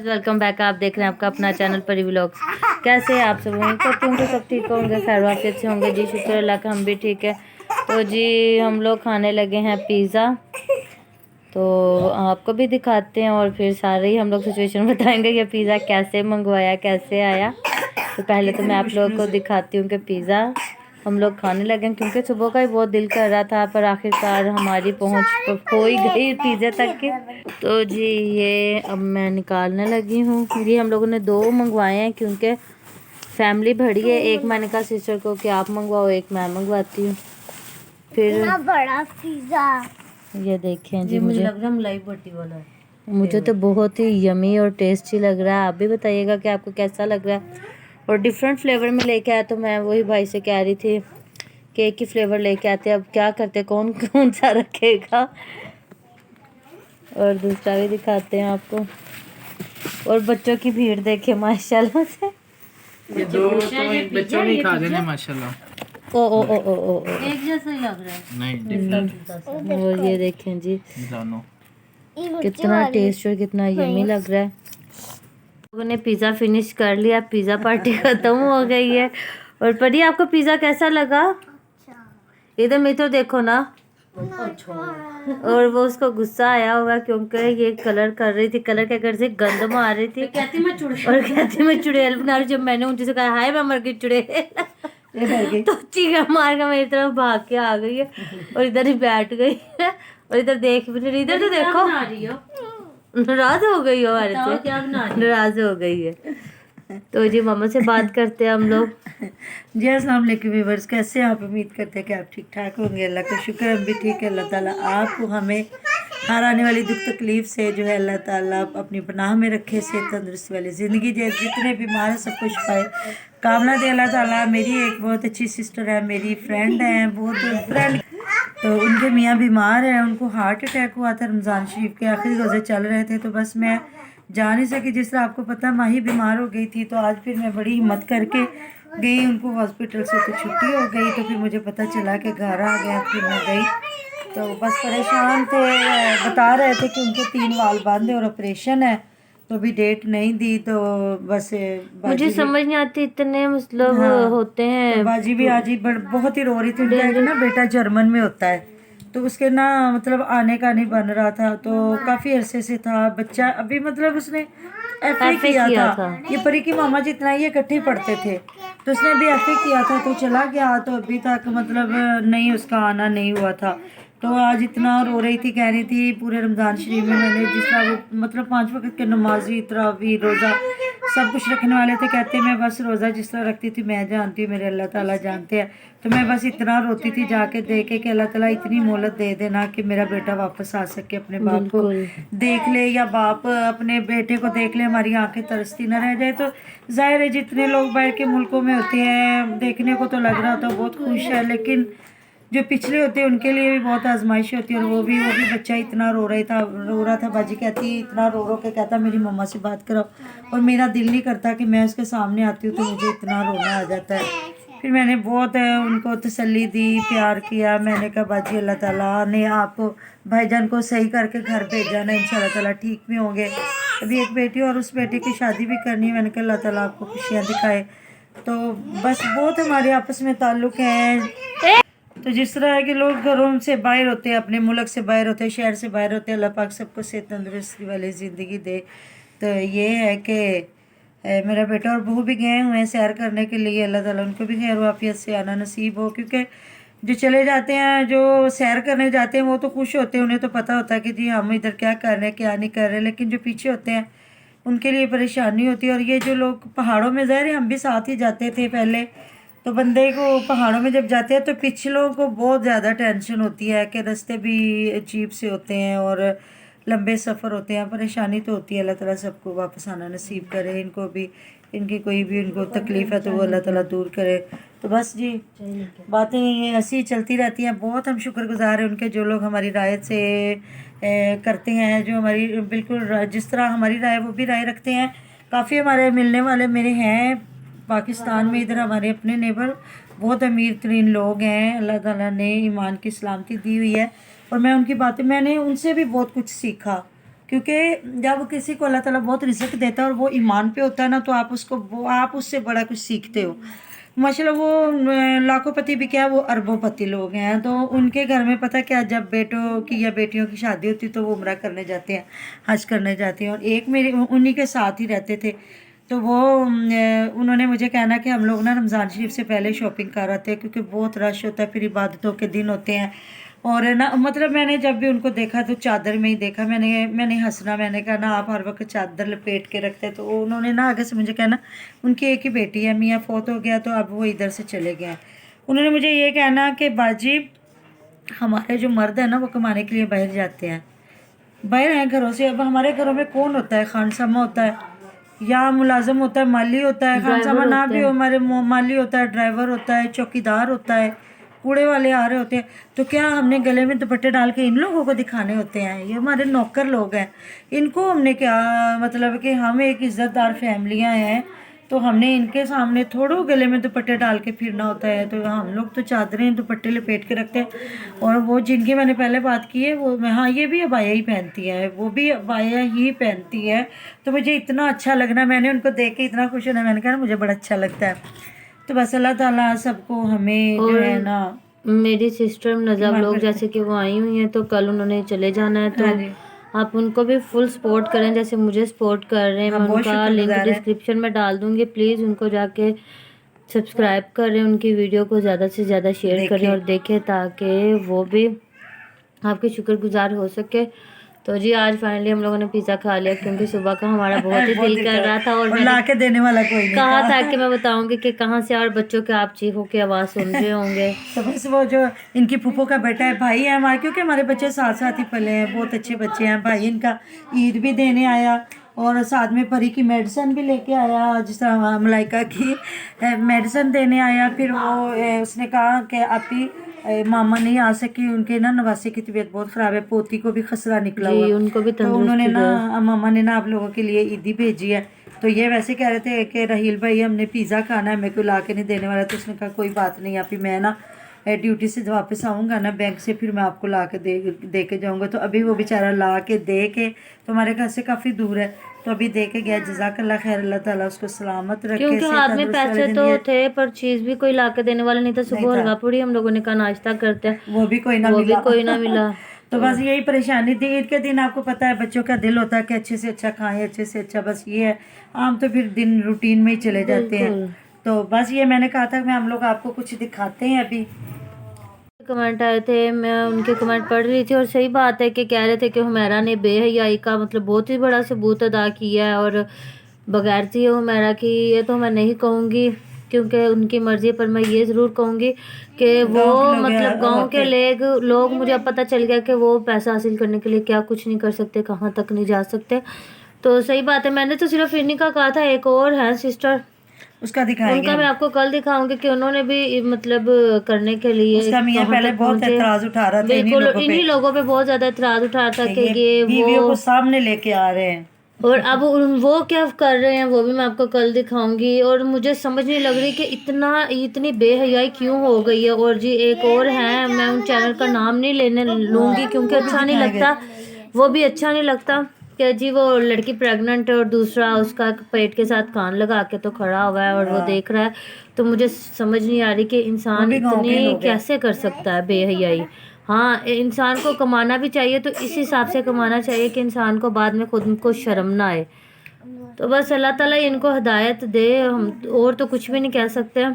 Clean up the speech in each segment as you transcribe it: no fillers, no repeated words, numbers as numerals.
Welcome back. आप देख रहे हैं आपका अपना चैनल परी व्लॉग्स। कैसे हैं आप सब? उम्मीद करती हूँ कि सब ठीक होंगे, खैर वाफियत से होंगे जी। शुक्र अल्लाह का, हम भी ठीक है। तो जी हम लोग खाने लगे हैं पिज़्ज़ा, तो आपको भी दिखाते हैं और फिर सारे ही हम लोग सिचुएशन बताएंगे कि पिज़्ज़ा कैसे मंगवाया, कैसे आया। तो पहले तो मैं आप लोगों को दिखाती हूँ कि पिज़्ज़ा हम लोग खाने लगे, क्योंकि सुबह का ही बहुत दिल कर रहा था, पर आखिरकार हमारी पहुंच हो ही गई पिज़्ज़ा तक की। तो जी ये अब मैं निकालने लगी हूँ। ये हम लोगों ने 2 मंगवाए हैं, क्योंकि फैमिली बड़ी है। एक मैंने कहा सिस्टर को कि आप मंगवाओ, एक मैं मंगवाती हूँ। फिर बड़ा पिज़्ज़ा ये देखें जी, मुझे लग रहा है मलाई भट्टी वाला है। मुझे तो बहुत ही यमी और टेस्टी लग रहा है। आप भी बताइएगा कि आपको कैसा लग रहा है। और डिफरेंट फ्लेवर में लेके आया, तो मैं वही भाई से कह रही थी कि एक ही फ्लेवर लेके आते, अब क्या करते, कौन कौन सा रखेगा। और दूसरा भी दिखाते हैं आपको। और बच्चों की भीड़ देखे माशाल्लाह से। ये 2 तो बच्चों ने खा देने माशाल्लाह। ओ एक जैसा ही लग रहा है। नहीं और ये देखें जी दोनों कितना टेस्ट और कितना यमी लग रहा है। लोगों ने पिज़्ज़ा फिनिश कर लिया, पिज़्ज़ा पार्टी खत्म हो गई है। और परी आपको पिज़्ज़ा कैसा लगा? इधर मैं तो देखो ना। और वो उसको गुस्सा आया होगा, क्योंकि ये कलर कर रही थी, कलर के घर से गंद मार रही थी। कहती मैं चुड़ैल और कहती मैं चुड़ैल बना रही। जब मैंने उनसे कहा हाय मैं मर गई चुड़ैल, तो चीखा मार के मेरी तरफ भाग के आ गई है और इधर ही बैठ गई है। और इधर देख भी नहीं, इधर तो देखो। नाराज हो गई हो हमारे से, क्या बना रही नाराज हो गई है। तो जी मामा से बात करते हैं हम लोग। जी अस्सलाम वालेकुम व्यूअर्स, कैसे हैं आप? उम्मीद करते हैं कि आप ठीक ठाक होंगे। अल्लाह का शुक्र, हम भी ठीक है। अल्लाह ताला आपको हमें हर आने वाली दुख तकलीफ से जो है अल्लाह ताला अपनी पनाह में रखे, से तंदुरुस्ती वाली ज़िंदगी दे। जितने बीमार हैं सबको शिफाए कामना दे अल्लाह ताला। मेरी एक बहुत अच्छी सिस्टर है, मेरी फ्रेंड है, बहुत फ्रेंड, तो उनके मियाँ बीमार हैं, उनको हार्ट अटैक हुआ था। रमज़ान शरीफ के आखिरी रोज़े चल रहे थे, तो बस मैं जा नहीं सकी। जिस तरह आपको पता माही बीमार हो गई थी, तो आज फिर मैं बड़ी हिम्मत करके गई। उनको हॉस्पिटल से तो छुट्टी हो गई, तो फिर मुझे पता चला कि घर आ गया। फिर मैं गई तो बस परेशान थे, बता रहे थे कि उनके 3 वाल बंद है और ऑपरेशन है, तो अभी डेट नहीं दी। तो बस मुझे समझ नहीं आती, इतने मतलब होते हैं। तो बाजी भी आज ही बहुत ही रो रही थी। उनका ना बेटा जर्मन में होता है, तो उसके ना मतलब आने का नहीं बन रहा था, तो काफ़ी अरसे से था बच्चा। अभी मतलब उसने FA किया था। ये परी की मामा जितना ये इकट्ठे पढ़ते थे, तो उसने अभी FA किया था, तो चला गया। तो अभी तक मतलब नहीं, उसका आना नहीं हुआ था। तो आज इतना रो रही थी, कह रही थी पूरे रमज़ान शरीफ में मैंने जिस तरह वो मतलब 5 वक्त के नमाजी, तरावी, रोज़ा सब कुछ रखने वाले थे। कहते मैं बस रोज़ा जिस तरह रखती थी मैं जानती हूँ, मेरे अल्लाह ताला जानते हैं। तो मैं बस इतना रोती थी जाके देखे कि अल्लाह ताला इतनी मोहलत दे देना कि मेरा बेटा वापस आ सके, अपने बाप को देख ले, या बाप अपने बेटे को देख ले, हमारी आंखें तरसती ना रह जाए। तो जाहिर है जितने लोग बाहर के मुल्कों में होते हैं, देखने को तो लग रहा होता बहुत खुश है, लेकिन जो पिछले होते हैं उनके लिए भी बहुत आजमाइश होती है। और वो भी बच्चा इतना रो रहा था। बाजी कहती इतना रो के कहता मेरी मम्मा से बात करो, और मेरा दिल नहीं करता कि मैं उसके सामने आती हूँ तो मुझे इतना रोना आ जाता है। फिर मैंने बहुत उनको तसल्ली दी, प्यार किया। मैंने कहा बाजी अल्लाह ताला ने आपको भाईजान को सही करके घर भेजा ना, इंशाल्लाह ताला ठीक भी होंगे। अभी एक बेटी और उस बेटी की शादी भी करनी है। मैंने कहा अल्लाह ताला आपको खुशियाँ दिखाए। तो बस बहुत हमारे आपस में ताल्लुक़ हैं। तो जिस तरह है कि लोग घरों से बाहर होते हैं, अपने मुल्क से बाहर होते हैं, शहर से बाहर होते हैं, अल्लाह पाक सबको सेहत तंदुरुस्ती वाली ज़िंदगी दे। तो ये है कि मेरा बेटा और बहू भी गए हुए हैं सैर करने के लिए। अल्लाह ताला उनको भी खैर वाफियत से आना नसीब हो, क्योंकि जो चले जाते हैं, जो सैर करने जाते हैं, वो तो खुश होते हैं, उन्हें तो पता होता है कि जी हम इधर क्या कर रहे हैं क्या नहीं कर रहे। लेकिन जो पीछे होते हैं उनके लिए परेशानी होती है। और ये जो लोग पहाड़ों में, ज़ाहिर है हम भी साथ ही जाते थे पहले, तो बंदे को पहाड़ों में जब जाते हैं तो पिछलों को बहुत ज़्यादा टेंशन होती है कि रास्ते भी अजीब से होते हैं और लंबे सफ़र होते हैं, परेशानी तो होती है। अल्लाह ताला सबको वापस आना नसीब करे, इनको भी, इनकी कोई भी उनको तकलीफ़ है तो वो अल्लाह ताला दूर करे। तो बस जी बातें ऐसी चलती रहती हैं। बहुत हम शुक्रगुजार हैं उनके, जो लोग हमारी राय से करते हैं, जो हमारी बिल्कुल जिस तरह हमारी राय वो भी राय रखते हैं। काफ़ी हमारे मिलने वाले मेरे हैं पाकिस्तान में, इधर हमारे अपने नेबर बहुत अमीर तरीन लोग हैं। अल्लाह ताला ने ईमान की सलामती दी हुई है, और मैं उनकी बातें, मैंने उनसे भी बहुत कुछ सीखा। क्योंकि जब किसी को अल्लाह ताला बहुत रिज़्क देता है और वो ईमान पे होता है ना, तो आप उससे बड़ा कुछ सीखते हो। माशाल्लाह वो लाखोंपति भी क्या, वो अरबोंपति लोग हैं। तो उनके घर में पता क्या, जब बेटों की या बेटियों की शादी होती तो वो उम्रा करने जाते हैं, हज करने जाते हैं। और एक मेरे उन्हीं के साथ ही रहते थे, तो वो उन्होंने मुझे कहना कि हम लोग ना रमज़ान शरीफ से पहले शॉपिंग कर आते हैं, क्योंकि बहुत रश होता है, फिर इबादतों के दिन होते हैं। और ना मतलब मैंने जब भी उनको देखा तो चादर में ही देखा। मैंने हंसना, मैंने कहा ना आप हर वक्त चादर लपेट के रखते हैं। तो उन्होंने ना आगे से मुझे कहना, उनकी एक ही बेटी है, मियाँ फौत हो गया तो अब वो इधर से चले गए हैं। उन्होंने मुझे ये कहना कि बाजी हमारे जो मर्द है ना वो कमाने के लिए बाहर जाते हैं, बाहर हैं घरों से। अब हमारे घरों में कौन होता है, खानसामा होता है या मुलाजम होता है, माली होता है। खानसामा ना भी हो, हमारे माली होता है, ड्राइवर होता है, चौकीदार होता है, कूड़े वाले आ रहे होते हैं। तो क्या हमने गले में दुपट्टे डाल के इन लोगों को दिखाने होते हैं? ये हमारे नौकर लोग हैं, इनको हमने क्या मतलब कि हम एक इज़्ज़तदार फैमिलियां हैं, तो हमने इनके सामने थोड़ो गले में दुपट्टे डाल के फिरना होता है। तो हम लोग तो चादरें दुपट्टे लपेट के रखते हैं। और वो जिनकी मैंने पहले बात की है, वो हाँ ये भी अबाया ही पहनती है, वो भी अबाया ही पहनती है। तो मुझे इतना अच्छा लगना, मैंने उनको देख के इतना खुश होना, मैंने कहा मुझे बड़ा अच्छा लगता है। तो बस अल्लाह ताला सबको हमें जो है ना। मेरी सिस्टर नज़ा लोग जैसे कि वो आई हुई हैं, तो कल उन्होंने चले जाना है, तो आप उनको भी फुल सपोर्ट करें जैसे मुझे सपोर्ट कर रहे हैं। मैं उनका लिंक डिस्क्रिप्शन में डाल दूंगी, प्लीज़ उनको जाके सब्सक्राइब करें, उनकी वीडियो को ज़्यादा से ज़्यादा शेयर करें और देखें, ताकि वो भी आपके शुक्रगुजार हो सके। तो जी आज फाइनली हम लोगों ने पिज़्ज़ा खा लिया, क्योंकि सुबह का हमारा बहुत ही दिल कर रहा था और ला के देने वाला कोई नहीं कहा था कि मैं बताऊंगी कि कहाँ से, और बच्चों के आप चीखों की आवाज़ सुन रहे होंगे। तो बस वो जो इनकी फूफो का बेटा है, भाई है हमारे, क्योंकि हमारे बच्चे साथ साथ ही पले हैं, बहुत अच्छे बच्चे हैं। भाई इनका ईद भी देने आया और साथ में परी की मेडिसिन भी लेके आया, जिस तरह मलाइका की मेडिसिन देने आया। फिर वो उसने कहा कि आप ही मामा नहीं आ सकी, उनके ना नवासी की तबीयत बहुत ख़राब है, पोती को भी खसरा निकला हुआ, उनको भी तो उन्होंने ना मामा ने ना आप लोगों के लिए ईदी भेजी है। तो ये वैसे कह रहे थे कि राहील भाई हमने पिज़्ज़ा खाना है, मेरे को ला के नहीं देने वाला। तो उसने कहा कोई बात नहीं, आप ही मैं ना ड्यूटी से वापस आऊँगा ना बैंक से, फिर मैं आपको ला के दे के जाऊँगा। तो अभी वो बेचारा ला के दे के, तो हमारे घर से काफ़ी दूर है, तो अभी दे के गया। जज़ाकल्लाह खैर, अल्लाह ताला उसको सलामत रखे। क्योंकि हाथ में पैसे तो थे पर चीज़ भी कोई ला के देने वाला नहीं था। सुबह हलवा पूड़ी हम लोगों ने कहा नाश्ता करते हैं, वो भी कोई ना मिला। तो बस यही परेशानी थी। ईद के दिन आपको पता है बच्चों का दिल होता है कि अच्छे से अच्छा खाएं, अच्छे से अच्छा, बस ये है। आम तो फिर दिन रूटीन में ही चले जाते हैं। तो बस ये मैंने कहा था कि हम लोग आपको कुछ दिखाते हैं। अभी कमेंट आए थे, मैं उनके कमेंट पढ़ रही थी, और सही बात है कि कह रहे थे कि हुमैरा ने बेहयाई का मतलब बहुत ही बड़ा सबूत अदा किया है, और बगैर थी हुमैरा की ये तो मैं नहीं कहूँगी क्योंकि उनकी मर्जी, पर मैं ये ज़रूर कहूँगी कि वो मतलब गांव के लोग मुझे अब पता चल गया कि वो पैसा हासिल करने के लिए क्या कुछ नहीं कर सकते, कहाँ तक नहीं जा सकते। तो सही बात है, मैंने तो सिर्फ इन्हीं का कहा था, एक और है सिस्टर, उसका दिखाएंगे, उनका मैं आपको कल दिखाऊंगी कि उन्होंने भी मतलब करने के लिए उसका मियां पहले बहुत एतराज उठा रहा था, इन्हीं लोगों पे बहुत ज्यादा एतराज उठा रहा था कि ये बीवियों को सामने लेके आ रहे हैं, और अब वो क्या कर रहे हैं वो भी मैं आपको कल दिखाऊंगी। और मुझे समझ नहीं लग रही कि इतनी बेहयाई क्यों हो गई है। और जी एक और है, मैं उन चैनल का नाम नहीं लेने लूँगी क्योंकि अच्छा नहीं लगता, वो भी अच्छा नहीं लगता कि जी वो लड़की प्रेग्नेंट है और दूसरा उसका पेट के साथ कान लगा के तो खड़ा हुआ है और वो देख रहा है। तो मुझे समझ नहीं आ रही कि इंसान इतनी कैसे कर सकता है बेहयाई। हाँ, इंसान को कमाना भी चाहिए तो इस हिसाब से कमाना चाहिए कि इंसान को बाद में खुद को शर्म ना आए। तो बस अल्लाह ताला इनको हिदायत दे, हम और तो कुछ भी नहीं कह सकते।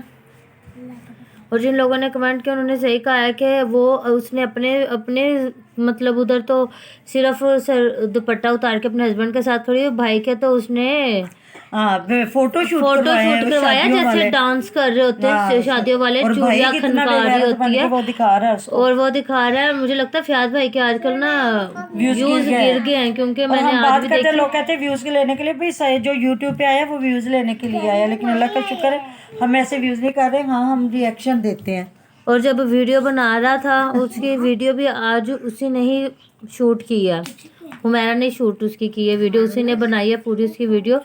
और जिन लोगों ने कमेंट किया उन्होंने सही कहा है कि वो उसने अपने मतलब उधर तो सिर्फ दुपट्टा उतार के अपने हस्बैंड के साथ खड़ी, भाई के तो उसने फोटो शूट करवाया जैसे डांस कर रहे होते हैं शादियों वाले, चूड़ियां खनका रही होती है, वो दिखा रहा है उसको, और वो दिखा रहा है। मुझे लगता है फयाज भाई के आजकल ना व्यूज गिर गए हैं, क्योंकि मैंने आज भी देखा लोग कहते हैं व्यूज के लेने के लिए, भाई जो यूट्यूब पे आया वो व्यूज लेने के लिए आया, लेकिन अल्लाह का शुक्र है हम ऐसे व्यूज नहीं कर रहे। हाँ, हम रिएक्शन देते हैं। और जब वीडियो बना रहा था उसकी वीडियो भी आज उसी ने ही शूट की है, हुमैरा ने शूट उसकी की है, वीडियो उसी ने बनाई है पूरी उसकी वीडियो।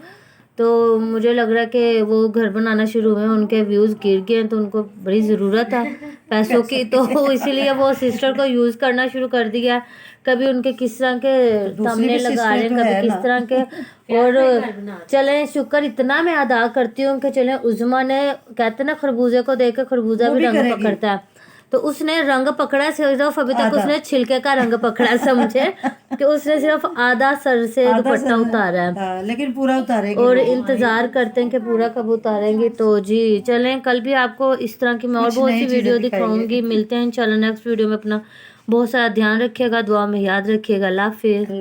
तो मुझे लग रहा है कि वो घर बनाना शुरू हुए, उनके व्यूज़ गिर गए हैं तो उनको बड़ी ज़रूरत है पैसों की, तो इसीलिए वो सिस्टर को यूज़ करना शुरू कर दिया कभी उनके किस तरह के सामने लगा रहे हैं, तो कभी है किस ना। तरह के। और चले शुक्र इतना मैं अदा करती हूँ कि चले उज़मा ने कहते ना खरबूजे को देख के खरबूजा भी रंग पकड़ता है, तो उसने रंग पकड़ा सिर्फ, अभी तक उसने छिलके का रंग पकड़ा समझे कि उसने सिर्फ आधा सर से दुपट्टा उतारा है। हाँ, लेकिन पूरा उतारेगी। और इंतजार करते हैं कि पूरा कब उतारेंगे। तो जी चलें, कल भी आपको इस तरह की मैं और बहुत सी वीडियो दिखाऊंगी। मिलते हैं इंशाल्लाह नेक्स्ट वीडियो में। अपना बहुत सारा ध्यान रखिएगा, दुआ में याद रखिएगा। अल्लाह हाफिज़।